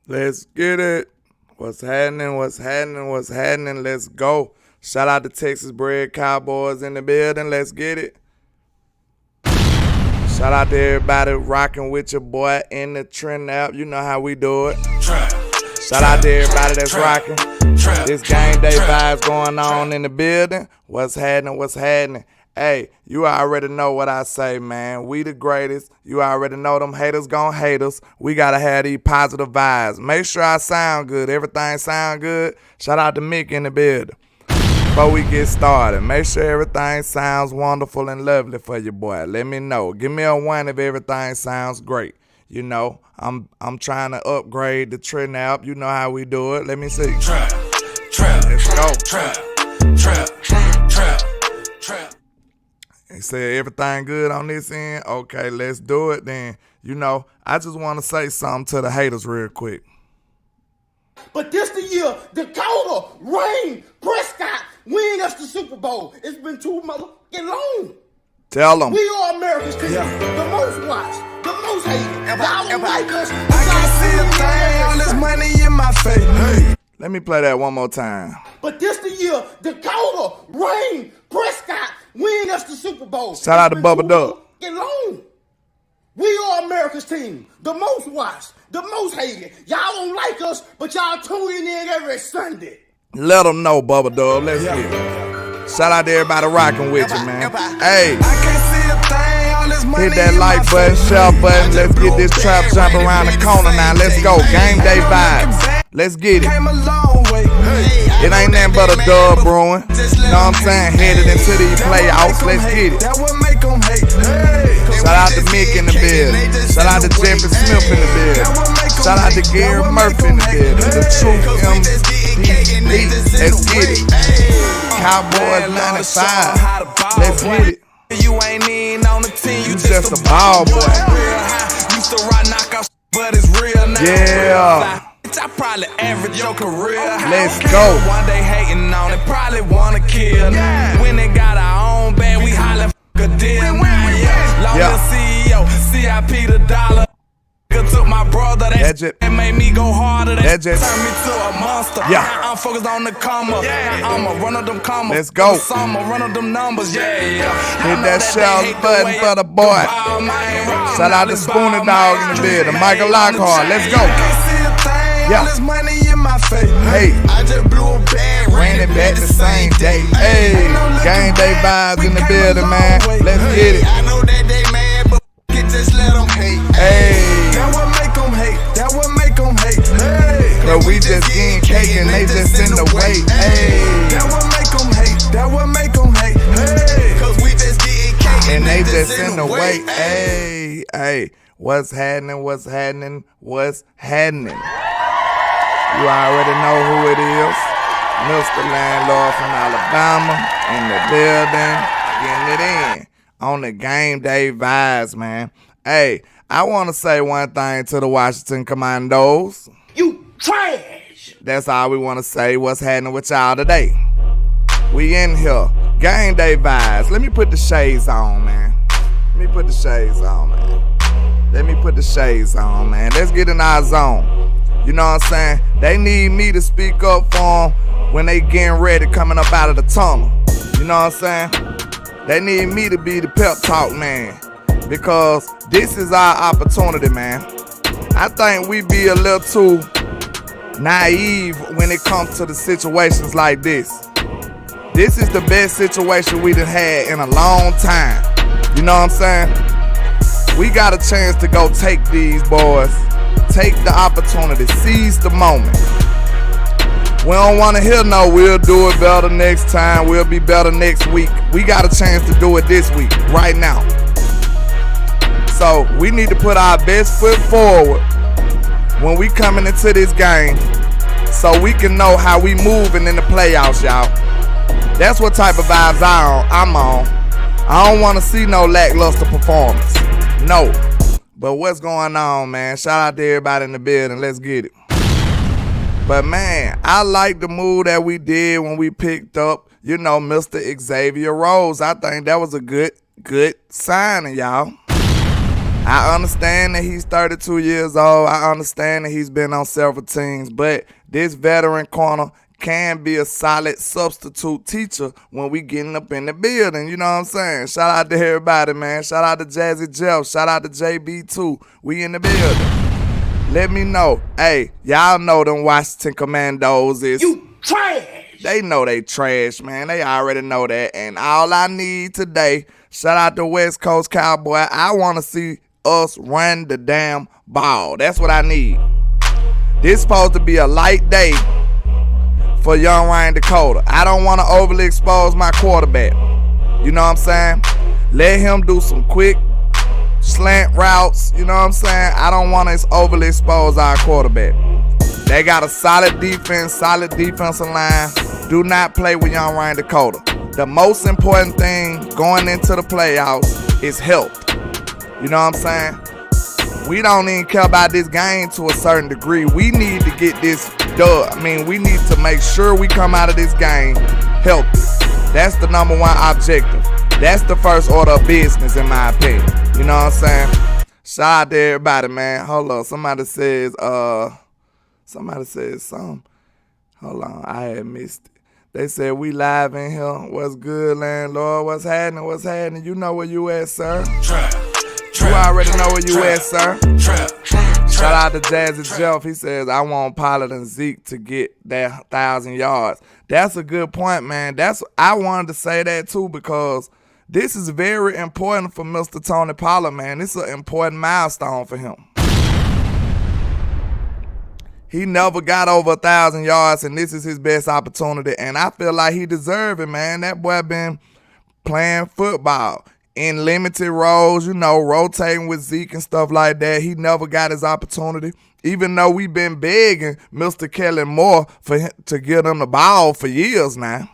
Let's get it. What's happening? What's happening? What's happening? Let's go. Shout out to Texas bred Cowboys in the building. Let's get it. Shout out to everybody rocking with your boy in the trend app. You know how we do it. Shout out to everybody that's rocking. This game day vibes going on in the building. What's happening? What's happening? Hey, you already know what I say, man. We the greatest. You already know them haters gon' hate us. We gotta have these positive vibes. Make sure I sound good. Everything sound good. Shout out to Mick in the building. Before we get started, make sure everything sounds wonderful and lovely for your boy. Let me know. Give me a 1 if everything sounds great. You know, I'm trying to upgrade the trend app. You know how we do it. Let me see. Trap. Let's go. Trap. They said everything good on this end. Okay, let's do it then. You know, I just want to say something to the haters real quick. But this the year Dakota, Rain, Prescott win us the Super Bowl. It's been too motherfucking long. Tell them. We are America's team. The most watched, the most hated. Y'all don't like us. I can't see a thing, all this money in my face. Hey. Let me play that one more time. But this the year Dakota, Rain, Prescott win us the Super Bowl. Shout out to Bubba Dub. Long. We are America's team. The most watched, the most hated. Y'all don't like us, but y'all tuning in every Sunday. Let them know, Bubba Dub. Let's get it. Shout out to everybody rocking with you, man. Hey. I can't see a thing, all this money hit that in like my button, face. share button. Let's get this trap jump around the corner now. Let's go. Game day vibes. Let's get it. Came a long way. It ain't nothing but a dub brewing. You know what I'm saying? Headed into these playoffs. Let's get it. That would make them hate. Hey. Shout out to Mick in the building. Shout out to Jeffrey Smith in the building. Shout out to Gary Murphy in the building. The Truth MVP. Let's get it. Cowboys 95. Let's get it. You ain't in on the team. You just a ball boy. Used to rock knockout, but it's real now. Yeah. I probably average your career. Let's go. One day hating on it, probably wanna kill. When they got our own band, we hollin' a deal. Long Yeah. CEO, CIP the dollar. Took my brother, that made me go harder. That just turned me to a monster. Yeah. Now I'm focused on the comma. I'ma run of them commas. Let's go. I'ma run of them numbers. Hit that shell button for the boy. Shout out to Spooner Dog in the building. Michael Lockhart. Let's go. Yeah. All this money in my face. Hey. I just blew a bag, Ran it back the same day. Hey. Game day vibes in the building, man. Let's get it. I know that they mad, but just let them hate. Hey. That would make them hate. That would make them hate. Hey. But we just getting cake and they just in the way. Hey. That would make them hate. That would make them hate. Hey. Cause we just getting cake And they just in the way. Hey. Hey. What's happening? What's happening? What's happening? You already know who it is. Mr. Landlord from Alabama in the building. Getting it in. On the game day vibes, man. Hey, I want to say one thing to the Washington Commandos. You trash. That's all we want to say. What's happening with y'all today? We in here. Game day vibes. Let me put the shades on, man. Let me put the shades on, man. Let me put the shades on, man. Let's get in our zone. You know what I'm saying? They need me to speak up for them when they getting ready coming up out of the tunnel. You know what I'm saying? They need me to be the pep talk man because this is our opportunity, man. I think we be a little too naive when it comes to the situations like this. This is the best situation we done had in a long time. You know what I'm saying? We got a chance to go take these boys. Take the opportunity, seize the moment. We don't want to hear no, we'll do it better next time, we'll be better next week. We got a chance to do it this week, right now. So we need to put our best foot forward when we coming into this game so we can know how we moving in the playoffs, y'all. That's what type of vibes I'm on. I don't want to see no lackluster performance. No. But what's going on, man? Shout out to everybody in the building. Let's get it. But, man, I like the move that we did when we picked up, you know, Mr. Xavier Rose. I think that was a good signing, y'all. I understand that he's 32 years old. I understand that he's been on several teams, but this veteran corner can be a solid substitute teacher when we getting up in the building. You know what I'm saying? Shout out to everybody, man. Shout out to Jazzy Jeff. Shout out to JB too. We in the building. Let me know. Hey, y'all know them Washington Commandos is... You trash! They know they trash, man. They already know that. And all I need today, shout out to West Coast Cowboy, I want to see us run the damn ball. That's what I need. This supposed to be a light day for young Ryan Dakota. I don't want to overly expose my quarterback. You know what I'm saying? Let him do some quick slant routes. You know what I'm saying? I don't want to overly expose our quarterback. They got a solid defense, solid defensive line. Do not play with young Ryan Dakota. The most important thing going into the playoffs is health. You know what I'm saying? We don't even care about this game to a certain degree. We need to get this done. I mean, we need to make sure we come out of this game healthy. That's the number one objective. That's the first order of business, in my opinion. You know what I'm saying? Shout out to everybody, man. Hold on. Somebody says something. Hold on. I had missed it. They said we live in here. What's good, Landlord? What's happening? What's happening? You know where you at, sir? You already know where you at, sir. Shout out to Jazzy Jeff. He says, I want Pollard and Zeke to get that 1,000 yards. That's a good point, man. I wanted to say that, too, because this is very important for Mr. Tony Pollard, man. It's an important milestone for him. He never got over 1,000 yards, and this is his best opportunity. And I feel like he deserves it, man. That boy been playing football in limited roles, you know, rotating with Zeke and stuff like that. He never got his opportunity, even though we've been begging Mr. Kelly Moore for him to get him the ball for years now.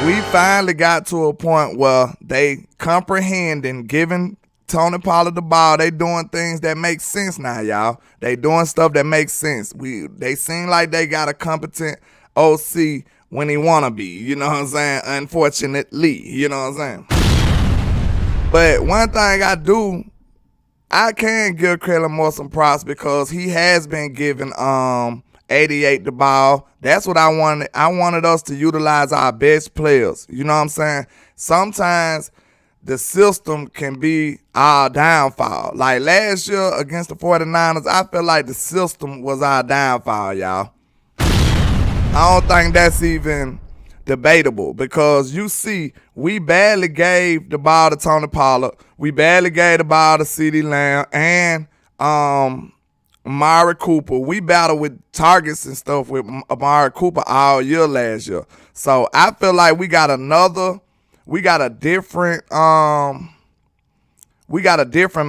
We finally got to a point where they comprehending giving Tony Pollard the ball. They doing things that make sense now, y'all. They doing stuff that makes sense. They seem like they got a competent OC when he wanna be, you know what I'm saying? Unfortunately, you know what I'm saying? But one thing I can give Kelly Moore some props because he has been giving 88 the ball. That's what I wanted. I wanted us to utilize our best players. You know what I'm saying? Sometimes the system can be our downfall. Like last year against the 49ers, I feel like the system was our downfall, y'all. I don't think that's even debatable because you see, we barely gave the ball to Tony Pollard. We barely gave the ball to CeeDee Lamb and Amari Cooper. We battled with targets and stuff with Amari Cooper all year last year. So I feel like we got a different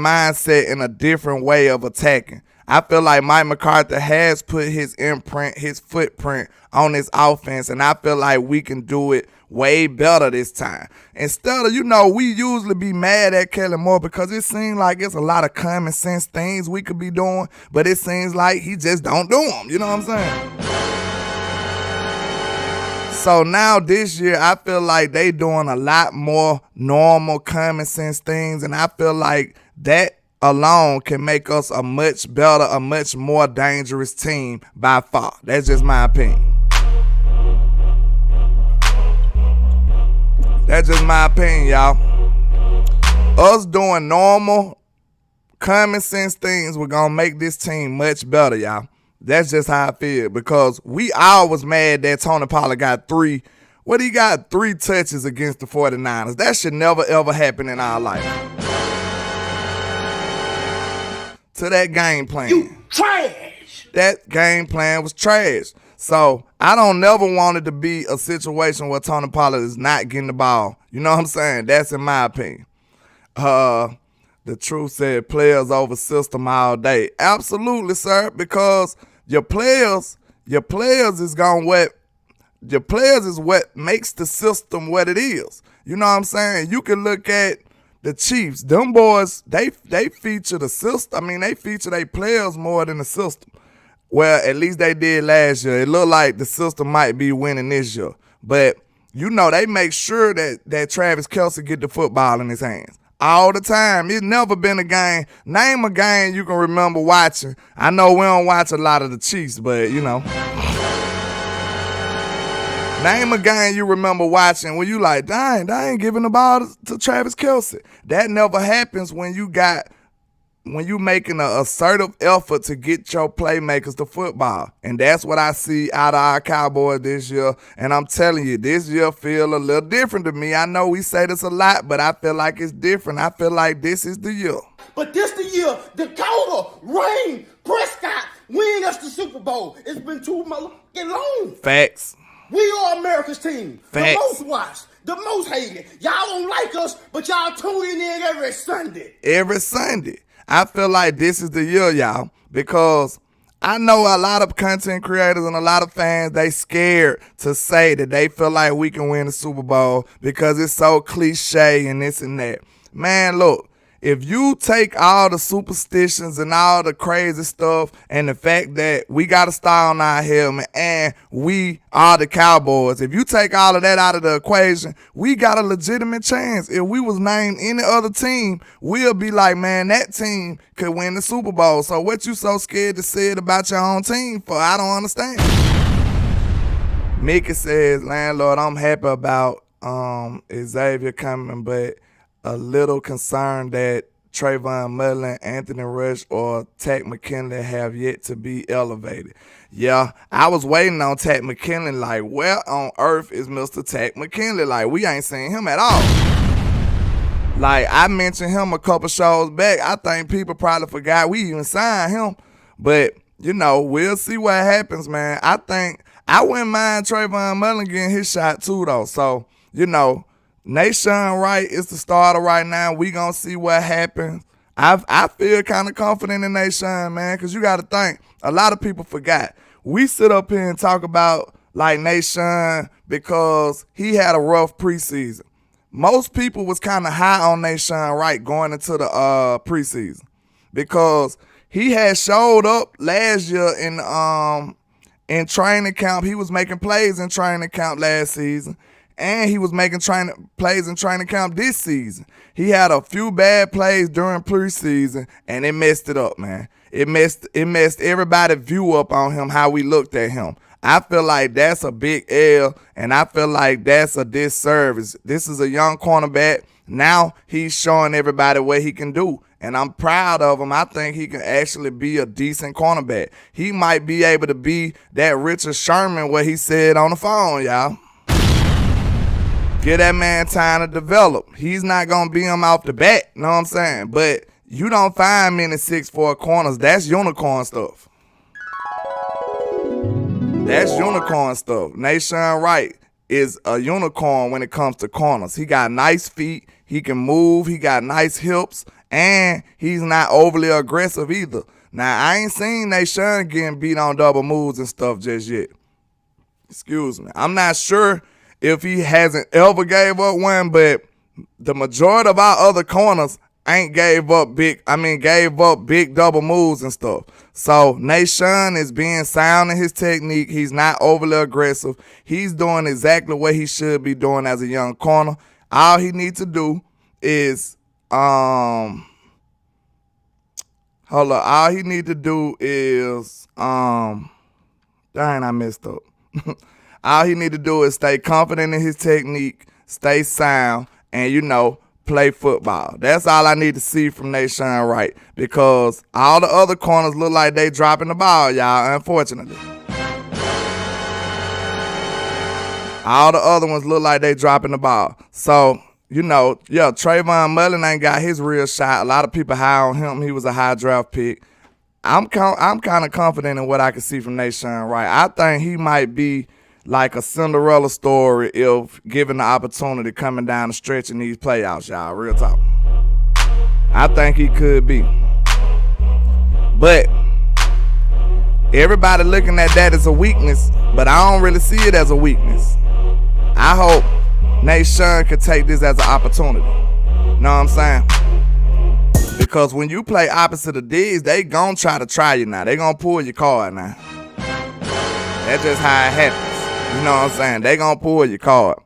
mindset and a different way of attacking. I feel like Mike McCarthy has put his imprint, his footprint on this offense, and I feel like we can do it way better this time. Instead of, we usually be mad at Kelly Moore because it seems like it's a lot of common sense things we could be doing, but it seems like he just don't do them. You know what I'm saying? So now this year, I feel like they doing a lot more normal common sense things, and I feel like that alone can make us a much better, a much more dangerous team by far. That's just my opinion. That's just my opinion, y'all. Us doing normal, common sense things, we're going to make this team much better, y'all. That's just how I feel because we always mad that Tony Pollard got three touches against the 49ers. That should never, ever happen in our life. To that game plan. You trash! That game plan was trash. So I don't never want it to be a situation where Tony Pollard is not getting the ball. You know what I'm saying? That's in my opinion. The truth said players over system all day. Absolutely, sir, because your players is what makes the system what it is. You know what I'm saying? You can look at the Chiefs. Them boys, they feature the system. I mean, they feature their players more than the system. Well, at least they did last year. It looked like the system might be winning this year. But, they make sure that Travis Kelce get the football in his hands. all the time. It's never been a game. Name a game you can remember watching. I know we don't watch a lot of the Chiefs, but you know. Name a game you remember watching when you like, dang, they ain't giving the ball to Travis Kelce. That never happens when you making an assertive effort to get your playmakers to football. And that's what I see out of our Cowboys this year. And I'm telling you, this year feel a little different to me. I know we say this a lot, but I feel like it's different. I feel like this is the year. But this the year Dakota, Rain, Prescott win us the Super Bowl. It's been too motherfucking long. Facts. We are America's team. Facts. The most watched, the most hated. Y'all don't like us, but y'all tuning in every Sunday. Every Sunday. I feel like this is the year, y'all, because I know a lot of content creators and a lot of fans, they scared to say that they feel like we can win the Super Bowl because it's so cliche and this and that. Man, look, if you take all the superstitions and all the crazy stuff and the fact that we got a star on our helmet and we are the Cowboys, if you take all of that out of the equation, we got a legitimate chance. If we was named any other team, we'll be like, man, that team could win the Super Bowl. So what you so scared to say it about your own team for? I don't understand. Mickey says, Landlord, I'm happy about Xavier coming, but a little concerned that Trayvon Mullen, Anthony Rush, or Takk McKinley have yet to be elevated. Yeah, I was waiting on Takk McKinley like, where on earth is Mr. Takk McKinley? Like, we ain't seen him at all. Like, I mentioned him a couple shows back. I think people probably forgot we even signed him. But, you know, we'll see what happens, man. I think I wouldn't mind Trayvon Mullen getting his shot too, though. So, you know, Nation Wright is the starter right now. We gonna see what happens. I feel kind of confident in Nation, man, because you got to think, a lot of people forgot. We sit up here and talk about, like, Nation because he had a rough preseason. Most people was kind of high on Nation Wright going into the preseason because he had showed up last year in training camp. He was making plays in training camp last season. And he was making plays in training camp this season. He had a few bad plays during preseason, and it messed it up, man. It messed everybody's view up on him, how we looked at him. I feel like that's a big L, and I feel like that's a disservice. This is a young cornerback. Now he's showing everybody what he can do, and I'm proud of him. I think he can actually be a decent cornerback. He might be able to be that Richard Sherman, what he said on the phone, y'all. Give that man time to develop. He's not going to be him off the bat, you know what I'm saying? But you don't find many 6'4" corners. That's unicorn stuff. That's unicorn stuff. Nation Wright is a unicorn when it comes to corners. He got nice feet. He can move. He got nice hips. And he's not overly aggressive either. Now, I ain't seen Nation getting beat on double moves and stuff just yet. Excuse me. I'm not sure if he hasn't ever gave up one, but the majority of our other corners ain't gave up big double moves and stuff. So Nation is being sound in his technique. He's not overly aggressive. He's doing exactly what he should be doing as a young corner. All he needs to do is all he need to do is dang, I messed up. All he need to do is stay confident in his technique, stay sound, and, you know, play football. That's all I need to see from Nation Wright, because all the other corners look like they dropping the ball, y'all, unfortunately. All the other ones look like they dropping the ball. So, you know, yeah, Trayvon Mullen ain't got his real shot. A lot of people high on him. He was a high draft pick. I'm kind of confident in what I can see from Nation Wright. I think he might be like a Cinderella story if given the opportunity coming down the stretch in these playouts, y'all. Real talk. I think he could be. But everybody looking at that as a weakness, but I don't really see it as a weakness. I hope Nation could take this as an opportunity. Know what I'm saying? Because when you play opposite of Diggs, they gon' try you now. They gon' pull your card now. That's just how it happens. You know what I'm saying? They gonna pull your card.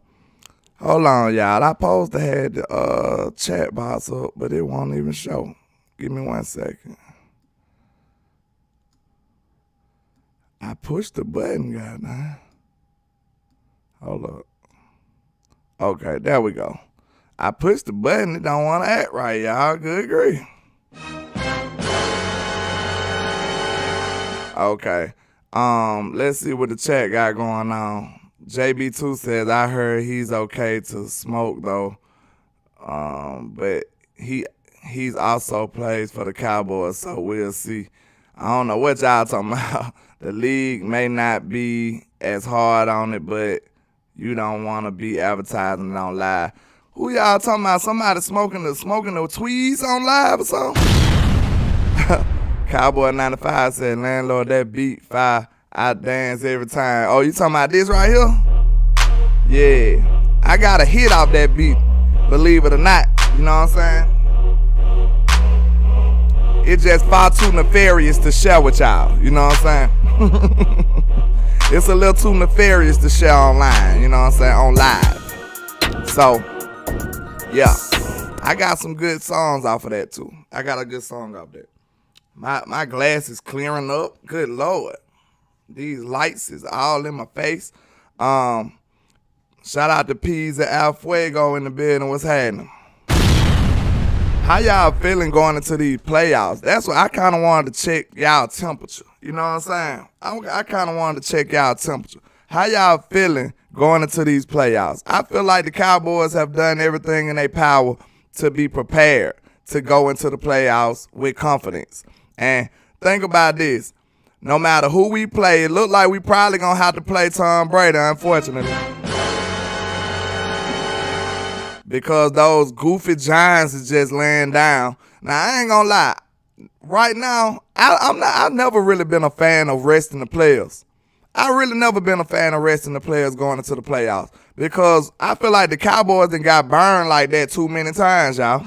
Hold on, y'all. I supposed to have the chat box up, but it won't even show. Give me 1 second. I pushed the button, goddamn. Hold up. Okay, there we go. I pushed the button. It don't want to act right, y'all. Good grief. Okay. Let's see what the chat got going on. JB2 says, I heard he's okay to smoke though. But he's also plays for the Cowboys, so we'll see. I don't know what y'all talking about. The league may not be as hard on it, but you don't want to be advertising it on live. Who y'all talking about? Somebody smoking the tweeds on live or something? Cowboy 95 said, Landlord, that beat fire. I dance every time. Oh, you talking about this right here? Yeah. I got a hit off that beat, believe it or not. You know what I'm saying? It's just far too nefarious to share with y'all. You know what I'm saying? It's a little too nefarious to share online. You know what I'm saying? On live. So, yeah. I got some good songs off of that too. I got a good song off that. My glass is clearing up. Good Lord. These lights is all in my face. Shout out to Peas at Al Fuego in the building. What's happening? How y'all feeling going into these playoffs? That's what I kind of wanted to check y'all temperature. You know what I'm saying? I kind of wanted to check y'all temperature. How y'all feeling going into these playoffs? I feel like the Cowboys have done everything in their power to be prepared to go into the playoffs with confidence. And think about this. No matter who we play, it look like we probably going to have to play Tom Brady, unfortunately. Because those goofy Giants is just laying down. Now, I ain't going to lie. Right now, I've never really been a fan of resting the players. I really never been a fan of resting the players going into the playoffs. Because I feel like the Cowboys done got burned like that too many times, y'all.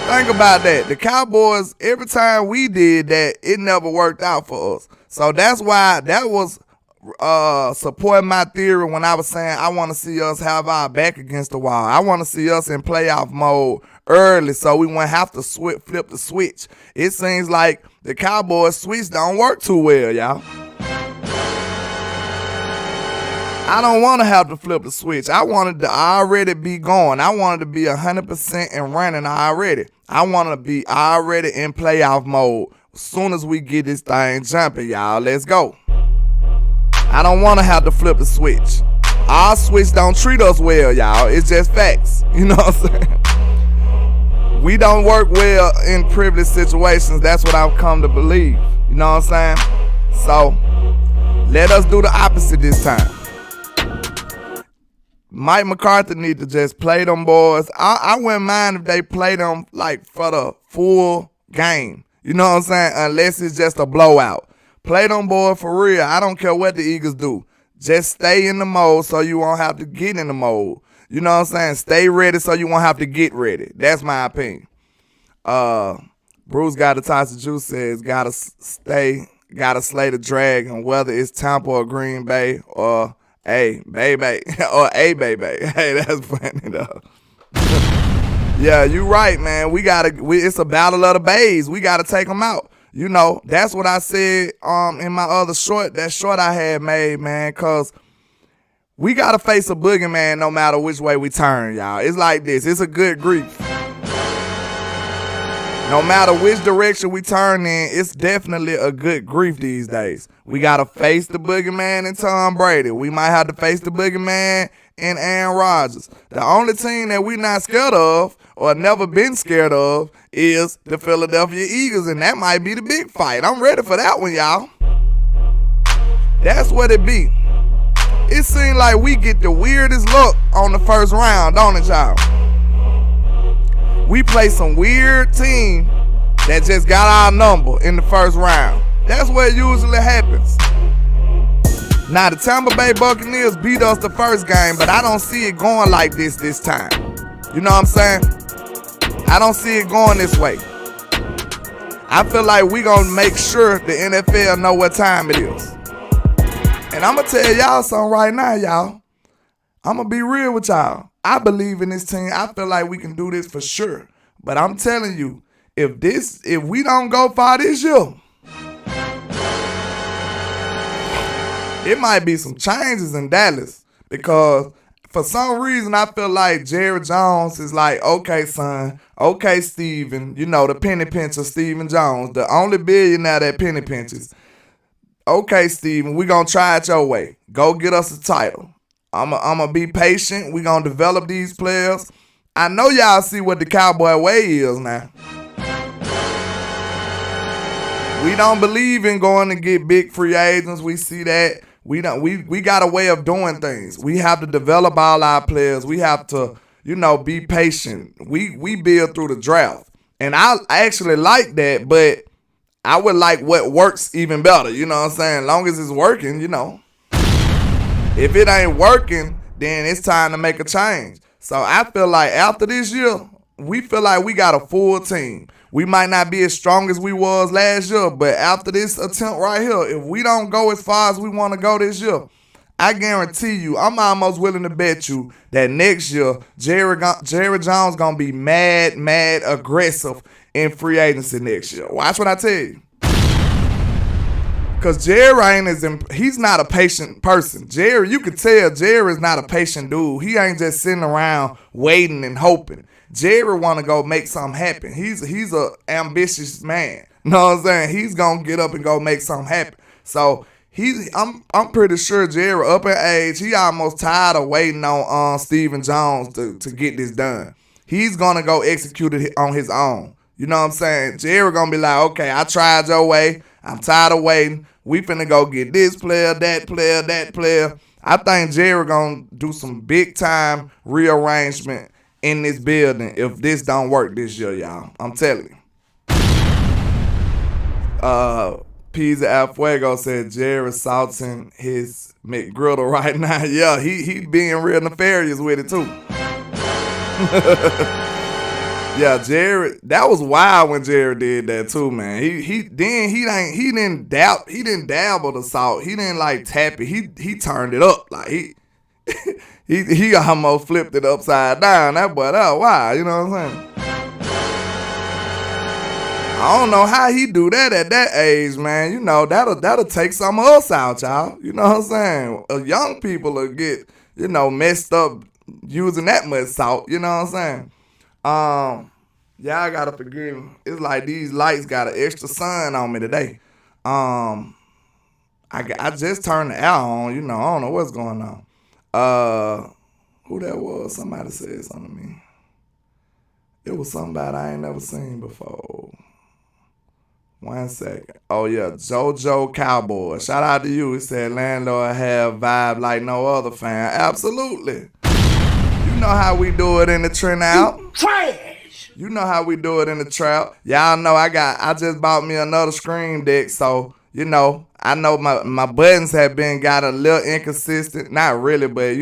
Think about that. The Cowboys, every time we did that, it never worked out for us. So that's why that was supporting my theory when I was saying I want to see us have our back against the wall. I want to see us in playoff mode early so we won't have to flip the switch. It seems like the Cowboys switch don't work too well, y'all. I don't want to have to flip the switch. I wanted to already be going. I wanted to be 100% and running already. I want to be already in playoff mode as soon as we get this thing jumping, y'all. Let's go. I don't want to have to flip the switch. Our switch don't treat us well, y'all. It's just facts. You know what I'm saying? We don't work well in privileged situations. That's what I've come to believe. You know what I'm saying? So, let us do the opposite this time. Mike McCarthy need to just play them boys. I wouldn't mind if they play them like for the full game. You know what I'm saying? Unless it's just a blowout. Play them boys for real. I don't care what the Eagles do. Just stay in the mode so you won't have to get in the mode. You know what I'm saying? Stay ready so you won't have to get ready. That's my opinion. Bruce got a toss of juice says gotta slay the dragon, whether it's Tampa or Green Bay or a baby or a baby. Hey, that's funny though. Yeah, you right, man. It's a battle of the bays. We gotta take them out. You know, that's what I said in my other short, that short I had made, man, because we got to face a boogeyman no matter which way we turn, y'all. It's like this. It's a good grief. No matter which direction we turn in, it's definitely a good grief these days. We got to face the boogeyman in Tom Brady. We might have to face the boogeyman in Aaron Rodgers. The only team that we not scared of or never been scared of is the Philadelphia Eagles, and that might be the big fight. I'm ready for that one, y'all. That's what it be. It seems like we get the weirdest look on the first round, don't it, y'all? We play some weird team that just got our number in the first round. That's what usually happens. Now, the Tampa Bay Buccaneers beat us the first game, but I don't see it going like this time. You know what I'm saying? I don't see it going this way. I feel like we gonna make sure the NFL know what time it is. And I'm gonna tell y'all something right now, y'all. I'm going to be real with y'all. I believe in this team. I feel like we can do this for sure. But I'm telling you, if we don't go far this year, it might be some changes in Dallas, because for some reason I feel like Jerry Jones is like, okay, son, okay, Steven, the penny pincher, Steven Jones, the only billionaire that penny pinches. Okay, Steven, we gonna try it your way. Go get us a title. I'm gonna be patient. We gonna develop these players. I know y'all see what the Cowboy way is now. We don't believe in going to get big free agents. We see that. We got a way of doing things. We have to develop all our players. We have to, be patient. We build through the draft. And I actually like that, but I would like what works even better. You know what I'm saying? As long as it's working, If it ain't working, then it's time to make a change. So I feel like after this year, we feel like we got a full team. We might not be as strong as we was last year, but after this attempt right here, if we don't go as far as we want to go this year, I guarantee you, I'm almost willing to bet you that next year, Jerry Jones going to be mad aggressive in free agency next year. Watch what I tell you. Because Jerry he's not a patient person. Jerry, you can tell Jerry is not a patient dude. He ain't just sitting around waiting and hoping. Jerry want to go make something happen. He's a ambitious man. You know what I'm saying? He's going to get up and go make something happen. So I'm pretty sure Jerry, up in age, he almost tired of waiting on Steven Jones to get this done. He's going to go execute it on his own. You know what I'm saying? Jerry going to be like, okay, I tried your way. I'm tired of waiting. We finna go get this player, that player, that player. I think Jerry going to do some big time rearrangement in this building if this don't work this year, y'all. I'm telling you. Pizza Alfuego said Jerry salting his McGriddle right now. Yeah, he being real nefarious with it too. Yeah, Jerry, that was wild when Jerry did that too, man. He didn't dabble the salt. He didn't like tap it. He turned it up. Like he almost flipped it upside down. That boy, that was wild, you know what I'm saying? I don't know how he do that at that age, man. That'll take some of us out, y'all. You know what I'm saying? Young people will get, messed up using that much salt. You know what I'm saying? Y'all gotta forgive me. It's like these lights got an extra sun on me today. I just turned the air on. I don't know what's going on. Who that was? Somebody said something to me. It was somebody I ain't never seen before. 1 second. Oh, yeah. JoJo Cowboy. Shout out to you. He said, Landlord have vibe like no other fan. Absolutely. You know how we do it in the trend out. Trash. You know how we do it in the trap. Y'all know I just bought me another Scream deck. So, I know my buttons have got a little inconsistent. Not really, but,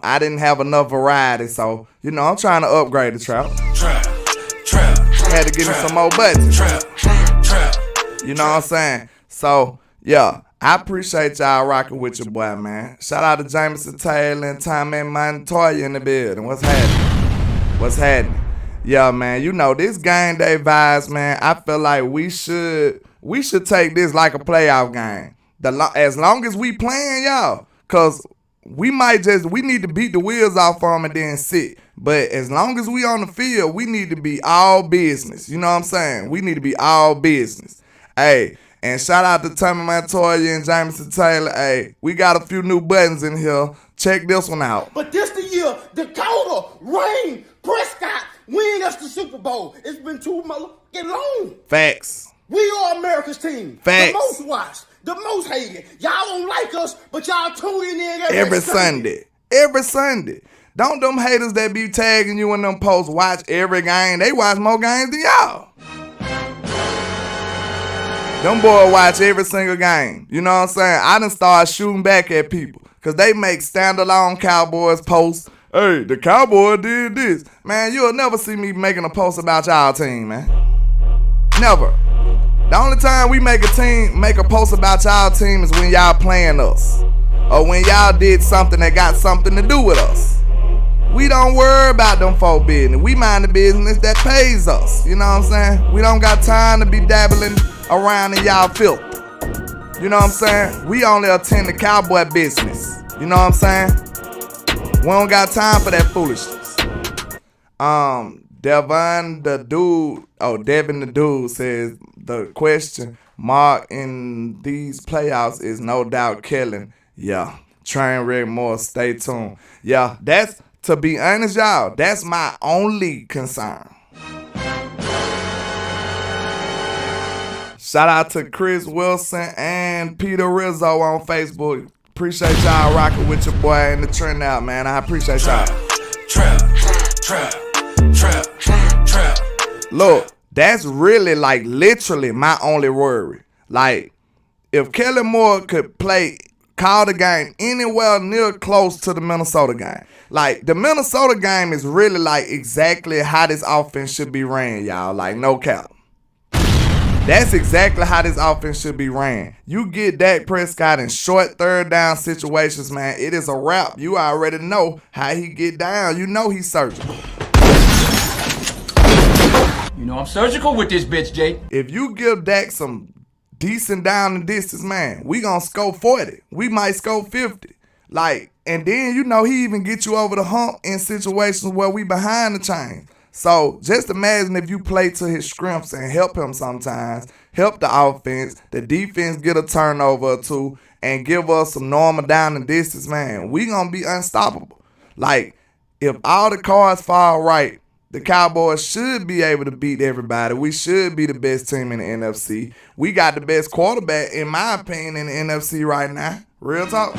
I didn't have enough variety. So, I'm trying to upgrade the trap. Had to get me some more buttons. You know what I'm saying? So, yeah, I appreciate y'all rocking with your boy, man. Shout out to Jameson Taylor and Tommy Montoya in the building. What's happening? Yeah, man, this game day vibes, man. I feel like we should take this like a playoff game. As long as we playing, y'all, because we need to beat the wheels off them and then sit. But as long as we on the field, we need to be all business. You know what I'm saying? We need to be all business. Hey, and shout out to Tommy Montoya and Jameson Taylor. Hey, we got a few new buttons in here. Check this one out. But this the year Dakota, Rain, Prescott win us the Super Bowl. It's been too motherfucking long. Facts. We are America's team. Facts. The most watched, the most hated. Y'all don't like us, but y'all tune in every Sunday. Every Sunday. Don't them haters that be tagging you in them posts watch every game. They watch more games than y'all. Them boys watch every single game. You know what I'm saying? I done started shooting back at people because they make standalone Cowboys posts. Hey, the Cowboy did this. Man, you'll never see me making a post about y'all team, man. Never. The only time we make a post about y'all team is when y'all playing us. or when y'all did something that got something to do with us. We don't worry about them folk business. We mind the business that pays us. You know what I'm saying? We don't got time to be dabbling around in y'all filth. You know what I'm saying? We only attend the cowboy business. You know what I'm saying? We don't got time for that foolishness. Devin the dude says the question mark in these playoffs is no doubt killing. Yeah. Train wreck more. Stay tuned. Yeah, that's, to be honest, y'all, that's my only concern. Shout out to Chris Wilson and Peter Rizzo on Facebook. Appreciate y'all rocking with your boy in the trend out, man. I appreciate y'all. Trap. Look, that's really like literally my only worry. Like, if Kellen Moore could call the game anywhere near close to the Minnesota game. Like, the Minnesota game is really like exactly how this offense should be ran, y'all. Like, no cap. That's exactly how this offense should be ran. You get Dak Prescott in short third down situations, man, it is a wrap. You already know how he get down. You know he's surgical. You know I'm surgical with this bitch, Jake. If you give Dak some decent down and distance, man, we gonna score 40. We might score 50. Like, and then, you know, he even get you over the hump in situations where we behind the chains. So just imagine if you play to his strengths and help him sometimes, help the offense, the defense get a turnover or two, and give us some normal down and distance, man, we gonna be unstoppable. Like, if all the cards fall right, the Cowboys should be able to beat everybody. We should be the best team in the NFC. We got the best quarterback, in my opinion, in the NFC right now. Real talk.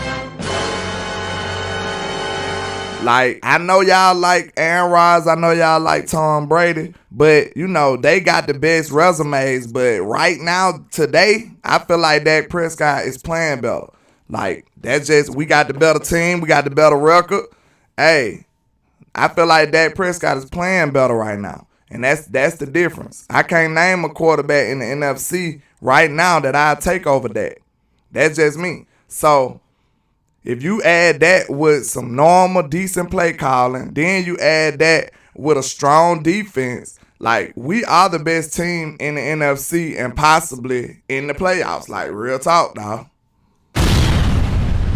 Like, I know y'all like Aaron Rodgers. I know y'all like Tom Brady. But, you know, they got the best resumes. But right now, today, I feel like Dak Prescott is playing better. Like, that's just, we got the better team. We got the better record. Hey, I feel like Dak Prescott is playing better right now. And that's the difference. I can't name a quarterback in the NFC right now that I'll take over Dak. That's just me. So, if you add that with some normal, decent play calling, then you add that with a strong defense, like, we are the best team in the NFC and possibly in the playoffs. Like, real talk, dawg.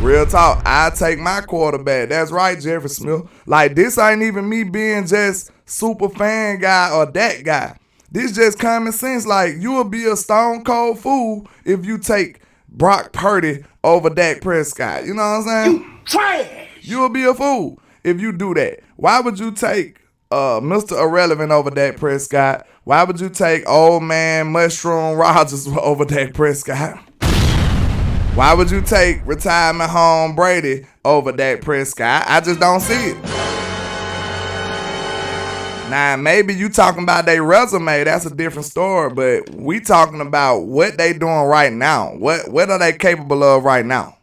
Real talk. I take my quarterback. That's right, Jeffrey Smith. Like, this ain't even me being just super fan guy or that guy. This just common sense. Like, you will be a stone cold fool if you take Brock Purdy over Dak Prescott. You know what I'm saying? You trash. You'll be a fool if you do that. Why would you take Mr. Irrelevant over Dak Prescott? Why would you take old man Mushroom Rodgers over Dak Prescott? Why would you take retirement home Brady over Dak Prescott? I just don't see it. Now, maybe you talking about their resume, that's a different story, but we talking about what they doing right now. What are they capable of right now?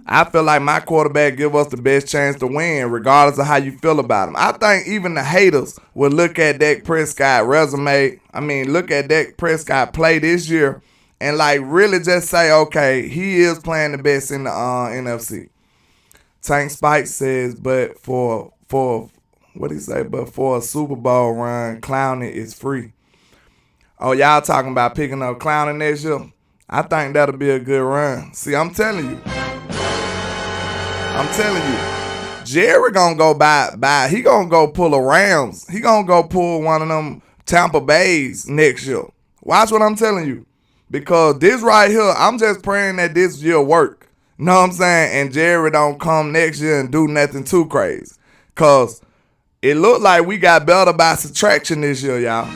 I feel like my quarterback give us the best chance to win, regardless of how you feel about him. I think even the haters will look at Dak Prescott look at Dak Prescott play this year and, like, really just say, okay, he is playing the best in the NFC. Tank Spike says, but for a Super Bowl run, clowning is free. Oh, y'all talking about picking up clowning next year? I think that'll be a good run. See, I'm telling you. Jerry gonna go by. He gonna go pull a Rams. He gonna go pull one of them Tampa Bays next year. Watch what I'm telling you. Because this right here, I'm just praying that this year work. Know what I'm saying? And Jerry don't come next year and do nothing too crazy. Because it looked like we got better by subtraction this year, y'all.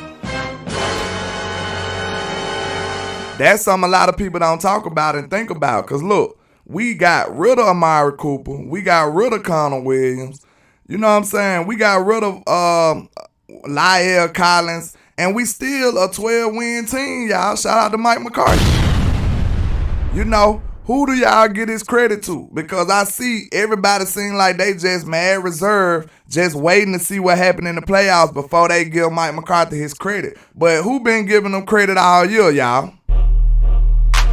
That's something a lot of people don't talk about and think about. Because look, we got rid of Amari Cooper. We got rid of Connor Williams. You know what I'm saying? We got rid of La'el Collins. And we still a 12-win team, y'all. Shout out to Mike McCarthy. You know, who do y'all get his credit to? Because I see everybody seem like they just mad reserved, just waiting to see what happened in the playoffs before they give Mike McCarthy his credit. But who been giving him credit all year, y'all?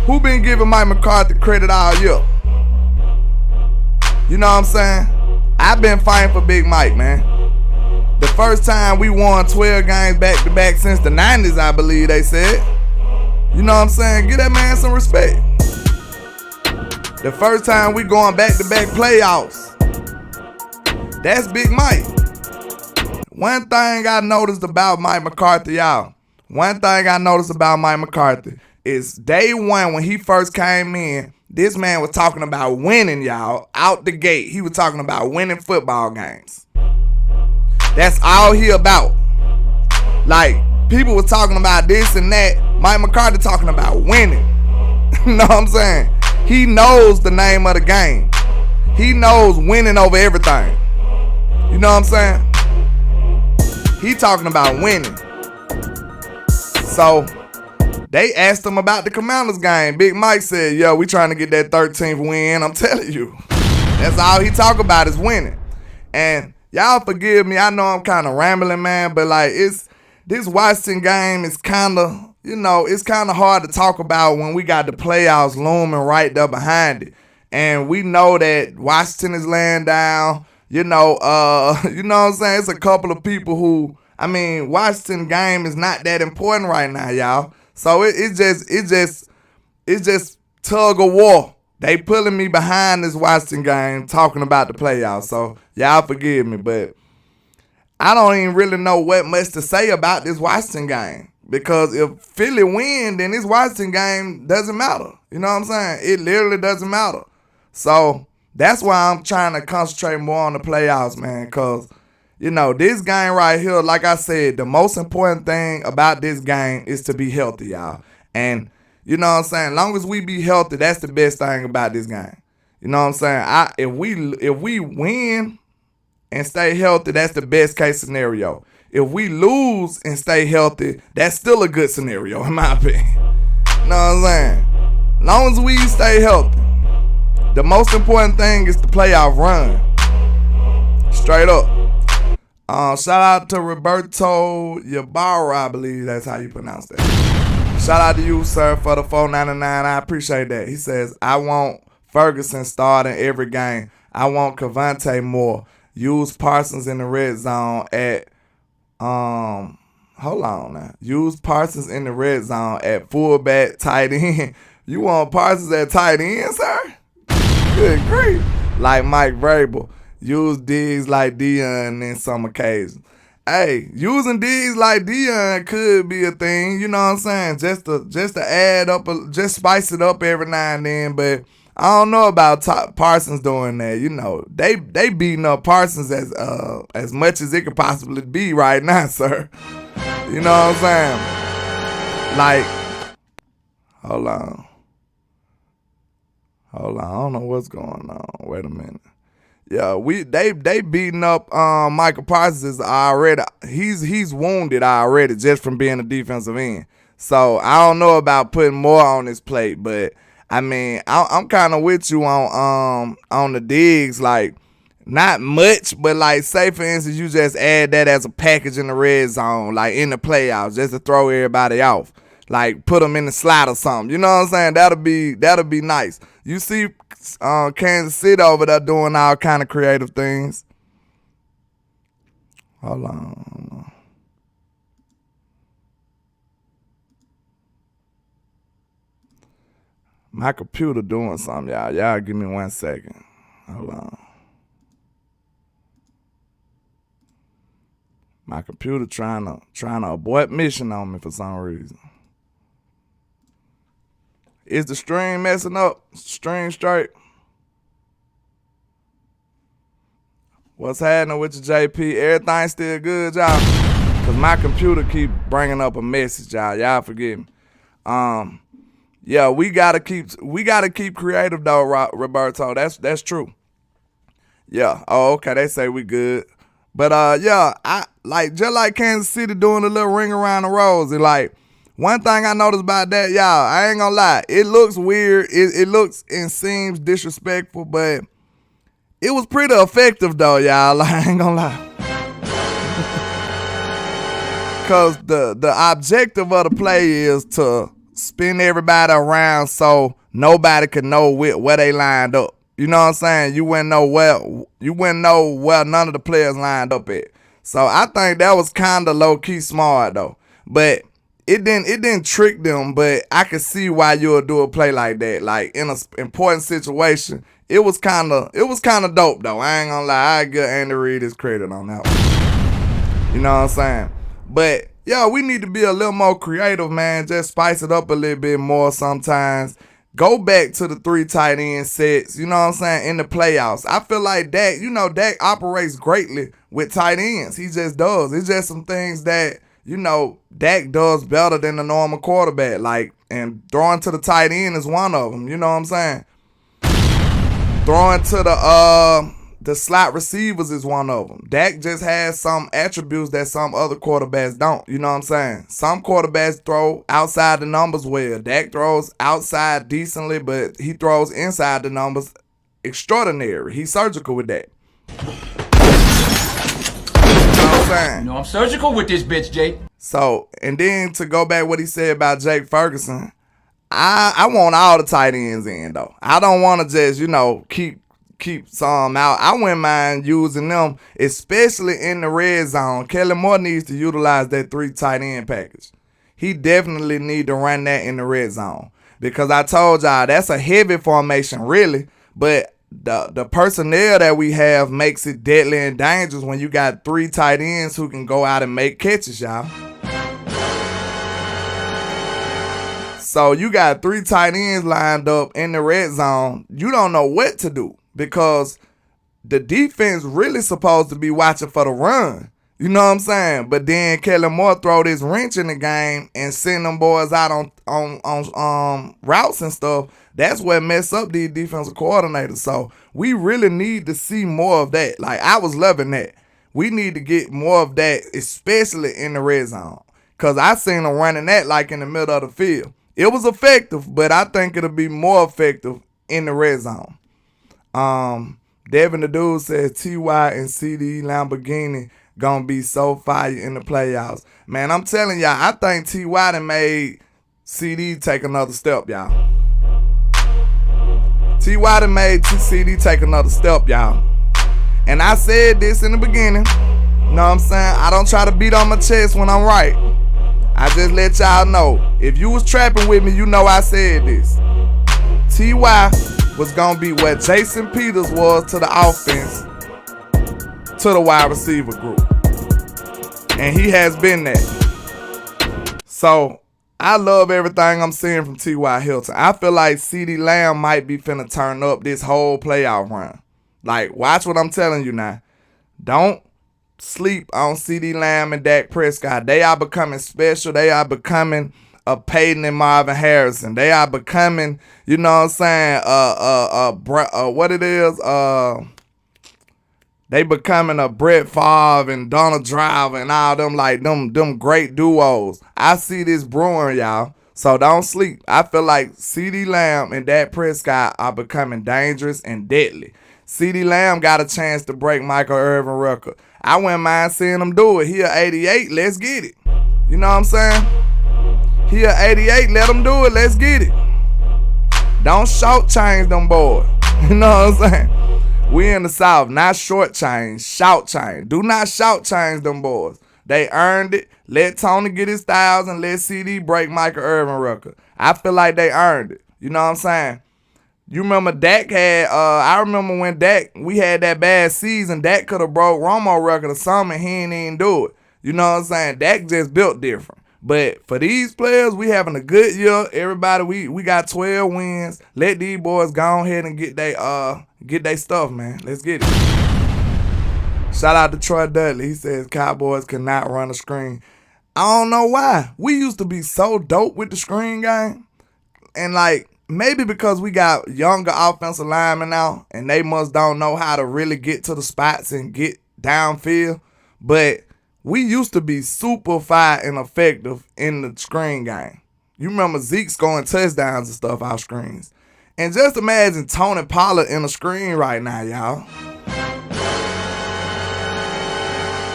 Who been giving Mike McCarthy credit all year? You know what I'm saying? I've been fighting for Big Mike, man. The first time we won 12 games back-to-back since the 90s, I believe they said. You know what I'm saying? Give that man some respect. The first time we going back-to-back playoffs. That's Big Mike. One thing I noticed about Mike McCarthy, y'all. One thing I noticed about Mike McCarthy is day one when he first came in, this man was talking about winning, y'all. Out the gate, he was talking about winning football games. That's all he about. Like, people was talking about this and that. Mike McCarthy talking about winning. You know what I'm saying? He knows the name of the game. He knows winning over everything. You know what I'm saying? He talking about winning. So, they asked him about the Commanders game. Big Mike said, yo, we trying to get that 13th win. I'm telling you. That's all he talk about is winning. And y'all forgive me. I know I'm kind of rambling, man. But, like, this Washington game is kind of, you know, it's kind of hard to talk about when we got the playoffs looming right there behind it. And we know that Washington is laying down. You know what I'm saying? It's a couple of people who, I mean, Washington game is not that important right now, y'all. So it's just tug of war. They pulling me behind this Washington game talking about the playoffs. So y'all forgive me, but I don't even really know what much to say about this Washington game. Because if Philly win, then this Washington game doesn't matter. You know what I'm saying? It literally doesn't matter. So that's why I'm trying to concentrate more on the playoffs, man. Because, you know, this game right here, like I said, the most important thing about this game is to be healthy, y'all. And, you know what I'm saying? As long as we be healthy, that's the best thing about this game. You know what I'm saying? If we win and stay healthy, that's the best case scenario. If we lose and stay healthy, that's still a good scenario, in my opinion. You know what I'm saying? As long as we stay healthy. The most important thing is the playoff run. Straight up. Shout out to Roberto Ybarra, I believe that's how you pronounce that. Shout out to you, sir, for the $4.99. I appreciate that. He says, I want Ferguson starting every game. I want Cavante more. Use Parsons in the red zone at hold on now. Use Parsons in the red zone at fullback, tight end. You want Parsons at tight end, sir? Good grief. Like Mike Vrabel. Use Diggs like Dion in some occasions. Hey, using Diggs like Dion could be a thing, you know what I'm saying? Just to add up, just spice it up every now and then. But I don't know about Parsons doing that. You know, they beating up Parsons as much as it could possibly be right now, sir. You know what I'm saying? Like, hold on. I don't know what's going on. Wait a minute. Yeah, they beating up Michael Parsons already. He's wounded already just from being a defensive end. So I don't know about putting more on his plate, but I mean I'm kind of with you on the Diggs. Like not much, but like say for instance you just add that as a package in the red zone, like in the playoffs, just to throw everybody off. Like put them in the slot or something. You know what I'm saying? That'll be nice. You see Kansas City over there doing all kind of creative things. Hold on. My computer doing something, y'all. Y'all give me 1 second. Hold on. My computer trying to abort mission on me for some reason. Is the stream messing up? Stream straight? What's happening with you, JP? Everything still good, y'all? Because my computer keep bringing up a message, y'all. Y'all forgive me. Yeah, we gotta keep creative though, Roberto. That's true. Yeah. Oh, okay. They say we good. But yeah, I like just like Kansas City doing a little ring around the rosy. Like one thing I noticed about that, y'all, I ain't gonna lie, it looks weird. It looks and seems disrespectful, but it was pretty effective though, y'all. Like, I ain't gonna lie. Cause the objective of the play is to spin everybody around so nobody could know where they lined up. You know what I'm saying? You wouldn't know where none of the players lined up at. So I think that was kind of low key smart though. But it didn't trick them, but I could see why you would do a play like that. Like in an important situation, it was kind of dope though. I ain't gonna lie, I give Andy Reid his credit on that one. You know what I'm saying? But yeah, we need to be a little more creative, man. Just spice it up a little bit more sometimes. Go back to the 3 tight end sets, you know what I'm saying, in the playoffs. I feel like Dak, Dak operates greatly with tight ends. He just does. It's just some things that, Dak does better than the normal quarterback. Like, and throwing to the tight end is one of them, you know what I'm saying? Throwing to the slot receivers is one of them. Dak just has some attributes that some other quarterbacks don't. You know what I'm saying? Some quarterbacks throw outside the numbers well. Dak throws outside decently, but he throws inside the numbers extraordinary. He's surgical with that. You know what I'm saying? You know I'm surgical with this bitch, Jake. So, and then to go back what he said about Jake Ferguson, I want all the tight ends in, though. I don't want to just, keep some out. I wouldn't mind using them, especially in the red zone. Kellen Moore needs to utilize that 3 tight end package. He definitely need to run that in the red zone. Because I told y'all, that's a heavy formation, really. But the personnel that we have makes it deadly and dangerous when you got 3 tight ends who can go out and make catches, y'all. So you got 3 tight ends lined up in the red zone. You don't know what to do because the defense really supposed to be watching for the run. You know what I'm saying? But then Kellen Moore throw this wrench in the game and send them boys out on routes and stuff. That's what mess up these defensive coordinators. So we really need to see more of that. Like, I was loving that. We need to get more of that, especially in the red zone. Because I seen them running that like in the middle of the field. It was effective, but I think it'll be more effective in the red zone. Devin the Dude says T.Y. and C.D. Lamborghini gonna be so fire in the playoffs. Man, I'm telling y'all, I think T.Y. done made C.D. take another step, y'all. T.Y. done made C.D. take another step, y'all. And I said this in the beginning. You know what I'm saying? I don't try to beat on my chest when I'm right. I just let y'all know. If you was trapping with me, you know I said this. T.Y. was going to be what Jason Peters was to the offense, to the wide receiver group. And he has been that. So, I love everything I'm seeing from T.Y. Hilton. I feel like CeeDee Lamb might be finna turn up this whole playoff run. Like, watch what I'm telling you now. Don't sleep on CeeDee Lamb and Dak Prescott. They are becoming special. They are becoming a Peyton and Marvin Harrison. They are becoming, you know what I'm saying, what it is, they becoming a Brett Favre and Donald Driver and all them, like them great duos. I see this brewing, y'all. So don't sleep. I feel like CeeDee Lamb and Dak Prescott are becoming dangerous and deadly. CeeDee Lamb got a chance to break Michael Irvin record. I wouldn't mind seeing him do it. He a 88, let's get it. You know what I'm saying? He a 88, let him do it, let's get it. Don't shortchange them boys. You know what I'm saying? We in the South, not shortchange, shout change. Do not shortchange them boys. They earned it. Let Tony get his styles and let CD break Michael Irvin record. I feel like they earned it. You know what I'm saying? You remember Dak had, I remember when we had that bad season, Dak could have broke Romo record or something and he didn't even do it. You know what I'm saying? Dak just built different. But for these players, we having a good year. Everybody, we got 12 wins. Let these boys go ahead and get they stuff, man. Let's get it. Shout out to Troy Dudley. He says Cowboys cannot run a screen. I don't know why. We used to be so dope with the screen game. And like, maybe because we got younger offensive linemen now, and they must don't know how to really get to the spots and get downfield. But we used to be super fire and effective in the screen game. You remember Zeke scoring touchdowns and stuff off screens. And just imagine Tony Pollard in a screen right now, y'all.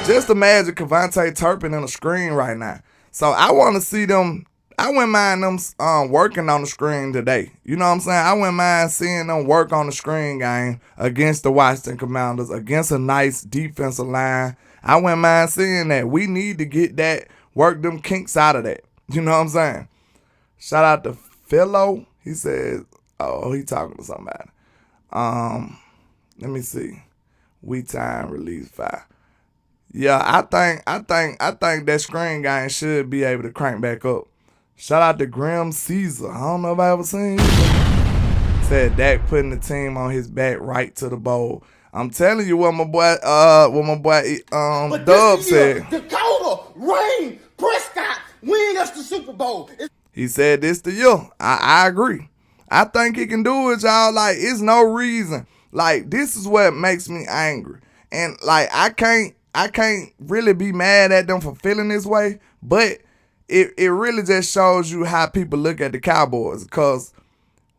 Just imagine Kevontae Turpin in a screen right now. So I want to see them I wouldn't mind them working on the screen today. You know what I'm saying? I wouldn't mind seeing them work on the screen game against the Washington Commanders, against a nice defensive line. I wouldn't mind seeing that. We need to get that, work them kinks out of that. You know what I'm saying? Shout out to Philo. He says, oh, he talking to somebody. Let me see. We time release 5. Yeah, I think that screen game should be able to crank back up. Shout out to Grim Caesar. I don't know if I ever seen you. Said Dak putting the team on his back right to the bowl. I'm telling you what my boy Dub said. Dakota, Rain, Prescott, win us the Super Bowl. He said this the year. I agree. I think he can do it, y'all. Like, it's no reason. Like, this is what makes me angry. And like I can't really be mad at them for feeling this way, but it really just shows you how people look at the Cowboys, because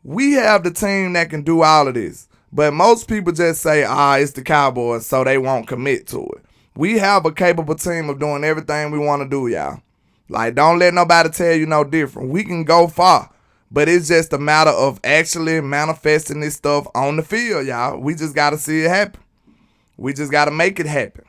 we have the team that can do all of this. But most people just say, it's the Cowboys, so they won't commit to it. We have a capable team of doing everything we want to do, y'all. Like, don't let nobody tell you no different. We can go far, but it's just a matter of actually manifesting this stuff on the field, y'all. We just got to see it happen. We just got to make it happen.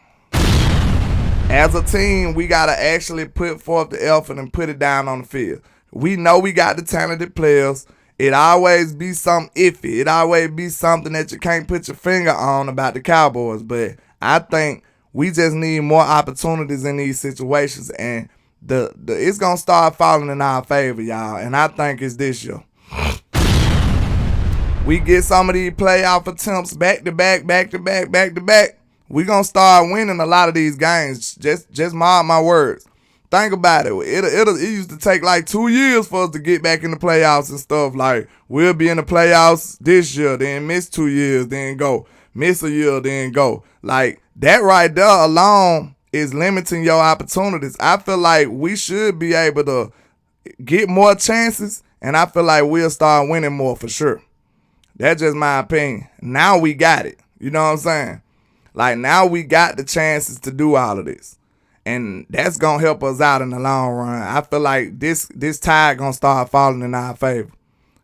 As a team, we got to actually put forth the effort and put it down on the field. We know we got the talented players. It always be something iffy. It always be something that you can't put your finger on about the Cowboys. But I think we just need more opportunities in these situations, and it's going to start falling in our favor, y'all. And I think it's this year. We get some of these playoff attempts back to back, we gonna start winning a lot of these games. Just mark my words. Think about it. It used to take like 2 years for us to get back in the playoffs and stuff. Like, we'll be in the playoffs this year, then miss 2 years, then go. Miss a year, then go. Like, that right there alone is limiting your opportunities. I feel like we should be able to get more chances, and I feel like we'll start winning more for sure. That's just my opinion. Now we got it. You know what I'm saying? Like, now we got the chances to do all of this. And that's going to help us out in the long run. I feel like this tide going to start falling in our favor.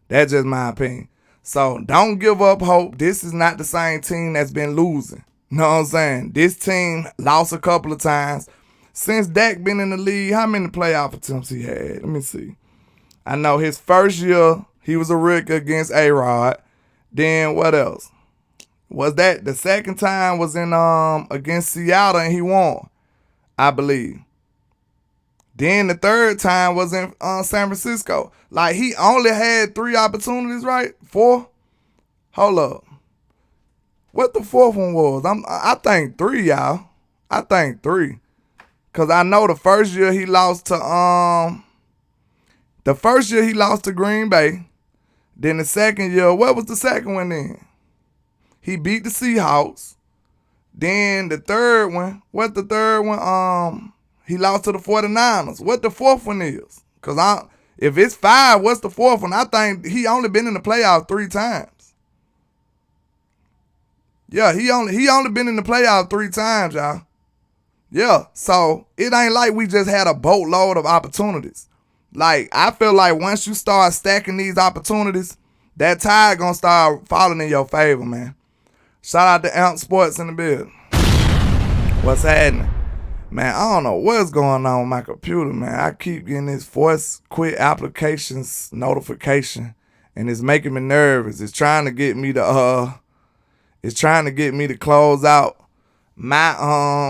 That's just my opinion. So don't give up hope. This is not the same team that's been losing. You know what I'm saying? This team lost a couple of times. Since Dak been in the league, how many playoff attempts he had? Let me see. I know his first year, he was a rookie against A-Rod. Then what else? Was that the second time was in against Seattle and he won, I believe. Then the third time was in San Francisco. Like, he only had 3 opportunities, right? 4? Hold up. What the fourth one was? I think 3, y'all. I think 3. Cause I know the first year he lost to Green Bay. Then the second year, what was the second one then? He beat the Seahawks. Then the third one, what the third one? He lost to the 49ers. What the fourth one is? Cause if it's 5, what's the fourth one? I think he only been in the playoffs 3 times. Yeah, he only been in the playoffs 3 times, y'all. Yeah, so it ain't like we just had a boatload of opportunities. Like, I feel like once you start stacking these opportunities, that tide gonna start falling in your favor, man. Shout out to Amp Sports in the building. What's happening? Man, I don't know what's going on with my computer, man. I keep getting this force quit applications notification, and it's making me nervous. It's trying to get me to close out my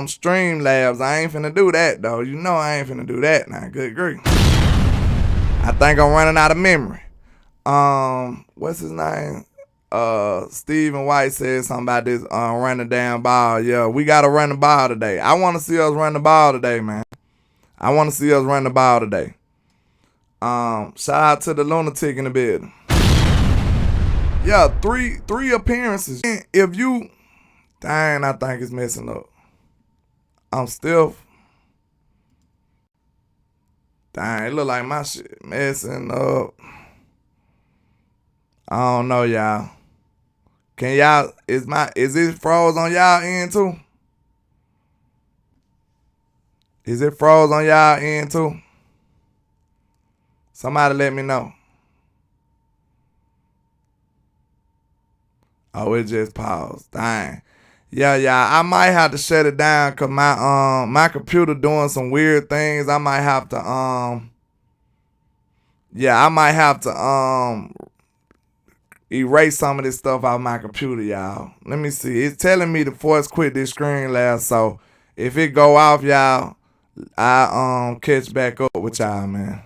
Streamlabs. I ain't finna do that though. You know I ain't finna do that now. Good grief. I think I'm running out of memory. What's his name? Stephen White said something about this run the damn ball. Yeah, we gotta run the ball today. I wanna see us run the ball today, man. I wanna see us run the ball today. Shout out to the lunatic in the building. Yeah, three appearances. If you dang, I think it's messing up. I'm still dang, it look like my shit messing up. I don't know, y'all. Can y'all, is it froze on y'all end too? Is it froze on y'all end too? Somebody let me know. Oh, it just paused. Dang. Yeah, I might have to shut it down because my computer doing some weird things. I might have to erase some of this stuff out of my computer, y'all. Let me see. It's telling me to force quit this screen last, so if it go off, y'all, I catch back up with y'all, man.